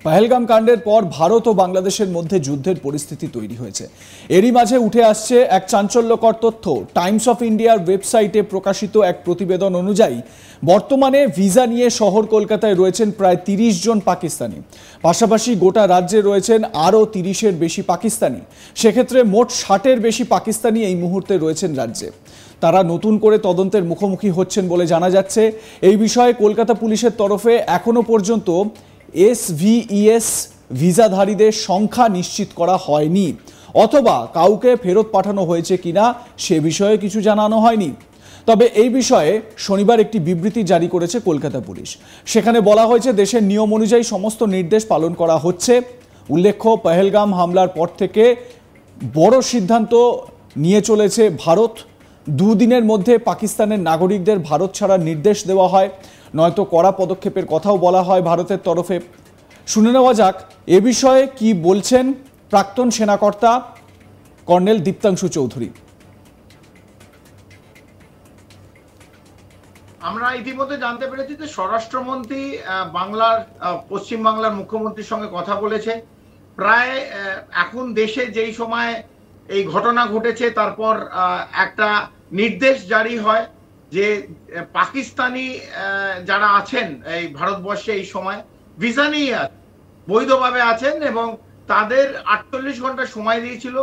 পহেলগাম কাণ্ডের পর ভারত ও বাংলাদেশের মধ্যে যুদ্ধের পরিস্থিতি তৈরি হয়েছে। এরই মাঝে উঠে আসছে এক চাঞ্চল্যকর তথ্য। টাইমস অফ ইন্ডিয়ার ওয়েবসাইটে প্রকাশিত এক প্রতিবেদন অনুযায়ী বর্তমানে ভিসা নিয়ে শহর কলকাতায় রয়েছেন প্রায় ৩০ জন পাকিস্তানি। পাশাপাশি গোটা রাজ্যে রয়েছেন আরও ৩০-এর বেশি পাকিস্তানি। সেক্ষেত্রে মোট ৬০-এর বেশি পাকিস্তানি এই মুহূর্তে রয়েছেন রাজ্যে। তারা নতুন করে তদন্তের মুখোমুখি হচ্ছেন বলে জানা যাচ্ছে। এই বিষয়ে কলকাতা পুলিশের তরফে এখনো পর্যন্ত SVES ভিসাধারীদের সংখ্যা নিশ্চিত করা হয়নি, অথবা কাউকে ফেরত পাঠানো হয়েছে কিনা সে বিষয়ে কিছু জানানো হয়নি। তবে এই বিষয়ে শনিবার একটি বিবৃতি জারি করেছে কলকাতা পুলিশ। সেখানে বলা হয়েছে দেশের নিয়ম অনুযায়ী সমস্ত নির্দেশ পালন করা হচ্ছে। উল্লেখ্য, পহেলগাম হামলার পর থেকে বড় সিদ্ধান্ত নিয়ে চলেছে ভারত। দুদিনের মধ্যে পাকিস্তানের নাগরিকদের ভারত ছাড়ার নির্দেশ দেওয়া হয়, নয়তো কড়া পদক্ষেপের কথাও বলা হয় ভারতের তরফে। শুনে নেওয়া যাক এ বিষয়ে কি বলছেন প্রাক্তন সেনাকর্তা কর্নেল দীপ্তাংশু চৌধুরী। আমরা ইতিমধ্যে জানতে পেরেছি যে স্বরাষ্ট্রমন্ত্রী পশ্চিম বাংলার মুখ্যমন্ত্রীর সঙ্গে কথা বলেছে। প্রায় এখন দেশে যেই সময় এই ঘটনা ঘটেছে তারপর একটা নির্দেশ জারি হয় যে পাকিস্তানি যারা আছেন এই ভারতবর্ষে এই সময় ভিসা নিয়ে বৈধভাবে আছেন এবং তাদের 48 ঘন্টা সময় দিয়েছিল।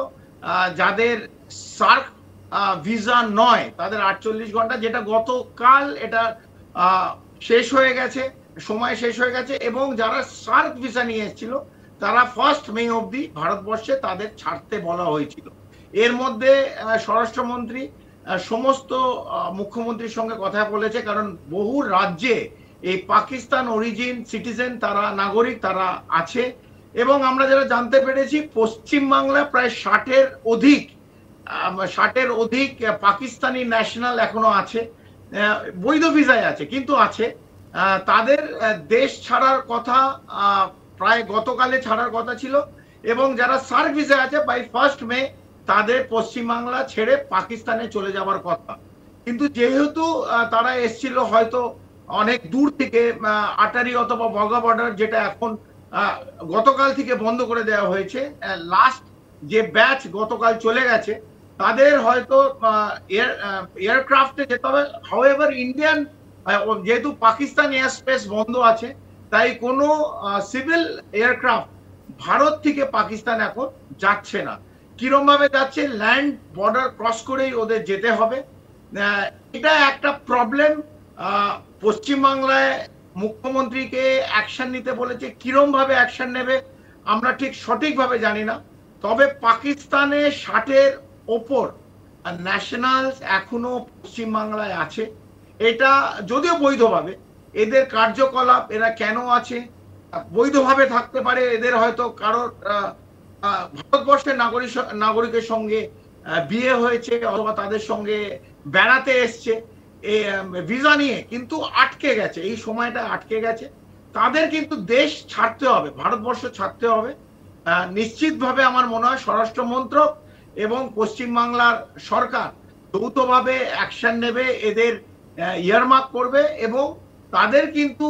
যাদের সার্ক ভিসা নয় তাদের 48 ঘন্টা, যেটা গতকাল এটা শেষ হয়ে গেছে, সময় শেষ হয়ে গেছে। এবং যারা সার্ক ভিসা নিয়ে এসেছিল তারা 1 মে অবধি ভারতবর্ষে তাদের ছাড়তে বলা হয়েছিল। এর মধ্যে স্বরাষ্ট্রমন্ত্রী সমস্ত মুখ্যমন্ত্রীর সঙ্গে কথা বলেছে, কারণ বহু রাজ্যে এই পাকিস্তান অরিজিন সিটিজেন তারা নাগরিক তারা আছে। এবং আমরা যারা জানতে পেরেছি পশ্চিমবাংলা প্রায় 60-এর অধিক পাকিস্তানি ন্যাশনাল এখনো আছে, বৈধ ভিসায় আছে কিন্তু আছে। তাদের দেশ ছাড়ার কথা প্রায় গতকালে ছাড়ার কথা ছিল এবং যারা সার্ক ভিসায় আছে বাই 1 মে তাদের পশ্চিমবাংলা ছেড়ে পাকিস্তানে চলে যাওয়ার কথা। কিন্তু যেহেতু তারা এসেছিল হয়তো অনেক দূর থেকে, আটারি অথবা ওয়াঘা বর্ডার, যেটা এখন গতকাল থেকে বন্ধ করে দেওয়া হয়েছে, লাস্ট যে ব্যাচ গতকাল চলে গেছে তাদের হয়তো এয়ারক্রাফটে যেতে হবে। হাউএভার ইন্ডিয়ান, যেহেতু পাকিস্তান এয়ার স্পেস বন্ধ আছে, তাই কোনো সিভিল এয়ারক্রাফট ভারত থেকে পাকিস্তান এখন যাচ্ছে না। কিরম ভাবে যাচ্ছে, ল্যান্ড বর্ডার ক্রস করেই ওদের যেতে হবে। এটা একটা প্রবলেম। পশ্চিমবাংলায় মুখ্যমন্ত্রীকে অ্যাকশন নিতে বলেছে, কিরম ভাবে অ্যাকশন নেবে আমরা ঠিক সঠিকভাবে জানি না। তবে পাকিস্তানে 60-এর ওপর ন্যাশনালস এখনো পশ্চিমবাংলায় আছে। এটা যদিও বৈধভাবে, এদের কার্যকলাপ এরা কেন আছে, বৈধভাবে থাকতে পারে, এদের হয়তো কারোর ভারতবর্ষের নাগরিকের সঙ্গে বিয়ে হয়েছে অথবা তাদের সঙ্গে বেড়াতে এসছে ভিসা নিয়ে, কিন্তু আটকে গেছে, এই সময়টা আটকে গেছে। তাদের কিন্তু দেশ ছাড়তে হবে, ভারতবর্ষ ছাড়তে হবে। নিশ্চিতভাবে আমার মনে হয় স্বরাষ্ট্র মন্ত্রক এবং পশ্চিমবাংলার সরকার যৌথভাবে অ্যাকশন নেবে, এদের ইয়ারমার্ক করবে এবং তাদের কিন্তু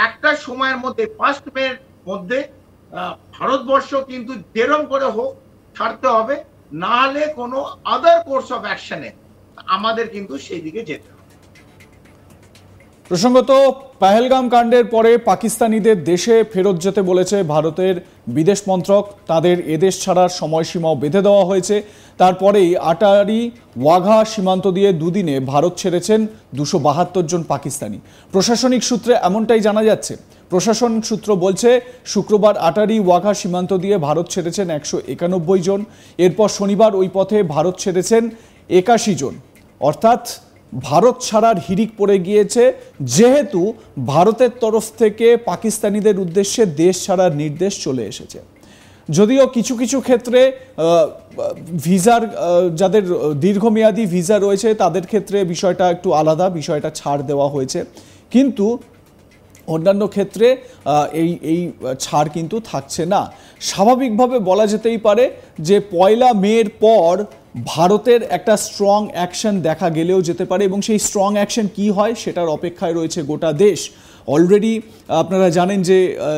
একটা সময়ের মধ্যে 1 মের মধ্যে ভারতবর্ষ কিন্তু যেরকম করে হোক ছাড়তে হবে, না হলে কোনো আদার কোর্স অফ অ্যাকশনে আমাদের কিন্তু সেই দিকে যেতে হবে। প্রসঙ্গত, পহেলগাম কাণ্ডের পরে পাকিস্তানিদের দেশে ফেরত যেতে বলেছে ভারতের বিদেশ মন্ত্রক। তাদের এদেশ ছাড়ার সময়সীমাও বেঁধে দেওয়া হয়েছে। তারপরেই আটারি ওয়াঘা সীমান্ত দিয়ে দুদিনে ভারত ছেড়েছেন 272 জন পাকিস্তানি। প্রশাসনিক সূত্রে এমনটাই জানা যাচ্ছে। প্রশাসন সূত্র বলছে শুক্রবার আটারি ওয়াঘা সীমান্ত দিয়ে ভারত ছেড়েছেন 191 জন। এরপর শনিবার ওই পথে ভারত ছেড়েছেন 81 জন। অর্থাৎ ভারত ছাড়ার হিড়িক পড়ে গিয়েছে, যেহেতু ভারতের তরফ থেকে পাকিস্তানিদের উদ্দেশ্যে দেশ ছাড়ার নির্দেশ চলে এসেছে। যদিও কিছু কিছু ক্ষেত্রে ভিসার যাদের দীর্ঘমেয়াদী ভিসা রয়েছে তাদের ক্ষেত্রে বিষয়টা একটু আলাদা, বিষয়টা ছাড় দেওয়া হয়েছে, কিন্তু অন্যান্য ক্ষেত্রে এই ছাড় কিন্তু থাকছে না। স্বাভাবিকভাবে বলা যেতেই পারে যে 1 মের পর ভারতের একটা স্ট্রং অ্যাকশন দেখা গেলেও যেতে পারে এবং সেই স্ট্রং অ্যাকশন কি হয় সেটার অপেক্ষায় রয়েছে গোটা দেশ। অলরেডি আপনারা জানেন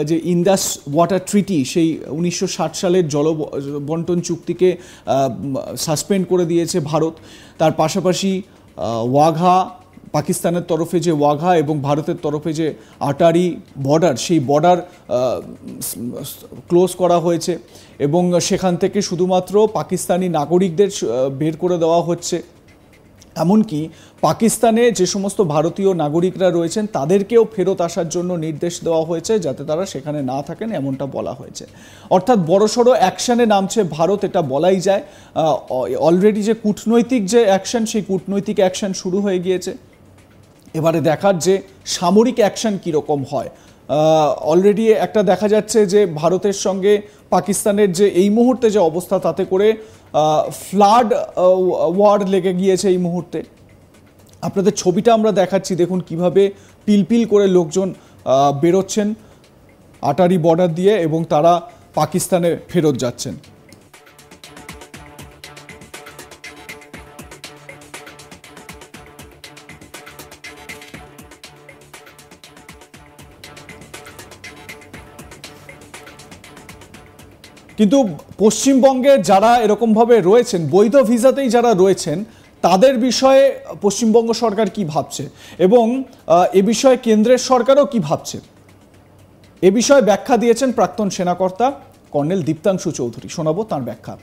যে ইন্দাস ওয়াটার ট্রিটি, সেই 1960 সালের জল বন্টন চুক্তিকে সাসপেন্ড করে দিয়েছে ভারত। তার পাশাপাশি ওয়াঘা, পাকিস্তানের তরফে যে ওয়াঘা এবং ভারতের তরফে যে আটারি বর্ডার, সেই বর্ডার ক্লোজ করা হয়েছে এবং সেখান থেকে শুধুমাত্র পাকিস্তানি নাগরিকদের বের করে দেওয়া হচ্ছে। এমনকি পাকিস্তানে যে সমস্ত ভারতীয় নাগরিকরা রয়েছেন তাদেরকেও ফেরত আসার জন্য নির্দেশ দেওয়া হয়েছে, যাতে তারা সেখানে না থাকেন, এমনটা বলা হয়েছে। অর্থাৎ বড়সড় অ্যাকশানে নামছে ভারত, এটা বলাই যায়। অলরেডি যে কূটনৈতিক যে অ্যাকশন, সেই কূটনৈতিক অ্যাকশন শুরু হয়ে গিয়েছে। এবারে দেখার যে সামরিক অ্যাকশন কীরকম হয়। অলরেডি একটা দেখা যাচ্ছে যে ভারতের সঙ্গে পাকিস্তানের যে এই মুহূর্তে যে অবস্থা, তাতে করে ফ্লাড ওয়ার লেগে গিয়েছে এই মুহূর্তে। আপনাদের ছবিটা আমরা দেখাচ্ছি, দেখুন কিভাবে পিলপিল করে লোকজন বেরোচ্ছেন আটারি বর্ডার দিয়ে এবং তারা পাকিস্তানে ফেরত যাচ্ছেন। কিন্তু পশ্চিমবঙ্গে যারা এরকমভাবে রয়েছেন, বৈধ ভিসাতেই যারা রয়েছেন, তাদের বিষয়ে পশ্চিমবঙ্গ সরকার কি ভাবছে এবং এ বিষয়ে কেন্দ্রের সরকারও কি ভাবছে, এ বিষয়ে ব্যাখ্যা দিয়েছেন প্রাক্তন সেনাকর্তা কর্নেল দীপ্তাংশু চৌধুরী। শোনাবো তার ব্যাখ্যা।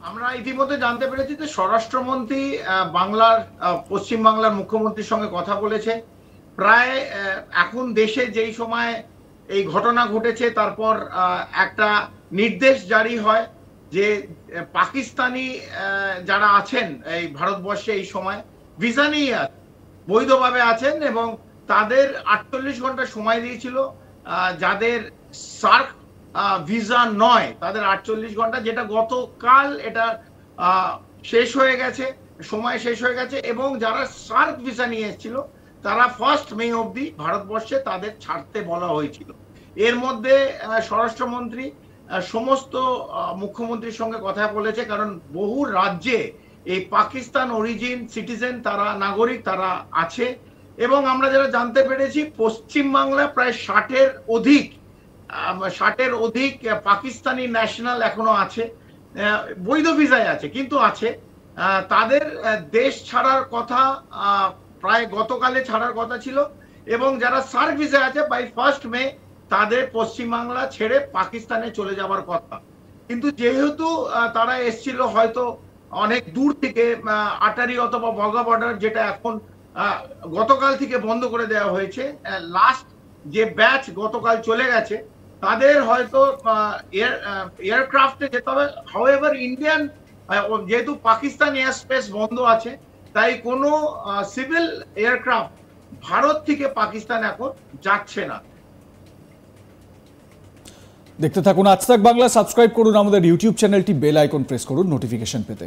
আমরা ইতিমধ্যে জানতে পেরেছি যে স্বরাষ্ট্রমন্ত্রী পশ্চিম বাংলার মুখ্যমন্ত্রীর সঙ্গে কথা বলেছে। প্রায় এখন দেশে যেই সময় এই ঘটনা ঘটেছে, তারপর একটা নির্দেশ জারি হয় যে পাকিস্তানি যারা আছেন এই ভারতবর্ষে এই সময় ভিসা নিয়ে বৈধভাবে আছেন এবং তাদের 48 ঘন্টা সময় দিয়েছিল। যাদের সার্ক ভিসা নয় তাদের 48 ঘন্টা, যেটা গতকাল এটা শেষ হয়ে গেছে, সময় শেষ হয়ে গেছে। এবং যারা সার্ক ভিসা নিয়ে এসেছিল তারা 1 মে অবধি ভারতবর্ষে তাদের ছাড়তে বলা হয়েছিল। এর মধ্যে স্বরাষ্ট্রমন্ত্রী সমস্ত মুখ্যমন্ত্রীর সঙ্গে কথা বলেছে, কারণ বহু রাজ্যে এই পাকিস্তান অরিজিন সিটিজেন, তারা নাগরিক, তারা আছে। এবং আমরা যারা জানতে পেরেছি পশ্চিমবাংলা প্রায় 60-এর অধিক পাকিস্তানি ন্যাশনাল এখনো আছে, বৈধ ভিসায় আছে, কিন্তু আছে। তাদের দেশ ছাড়ার কথা প্রায় গতকালে ছাড়ার কথা ছিল এবং যারা সার্ক ভিসায় আছে বাই 1 মে তাদের পশ্চিমবাংলা ছেড়ে পাকিস্তানে চলে যাবার কথা। কিন্তু যেহেতু তারা এসেছিল হয়তো অনেক দূর থেকে, আটারি অথবা ওয়াঘা বর্ডার, যেটা এখন গতকাল থেকে বন্ধ করে দেওয়া হয়েছে, লাস্ট যে ব্যাচ গতকাল চলে গেছে তাদের হয়তো এয়ারক্রাফটে যেতে হবে। হাউএভার ইন্ডিয়ান, যেহেতু পাকিস্তান এয়ার স্পেস বন্ধ আছে, তাই কোনো সিভিল এয়ারক্রাফট ভারত থেকে পাকিস্তান এখন যাচ্ছে না। দেখতে থাকুন আজ তাক বাংলা, সাবস্ক্রাইব করুন আমাদের ইউটিউব চ্যানেলটি, বেল আইকন প্রেস করুন নোটিফিকেশন পেতে।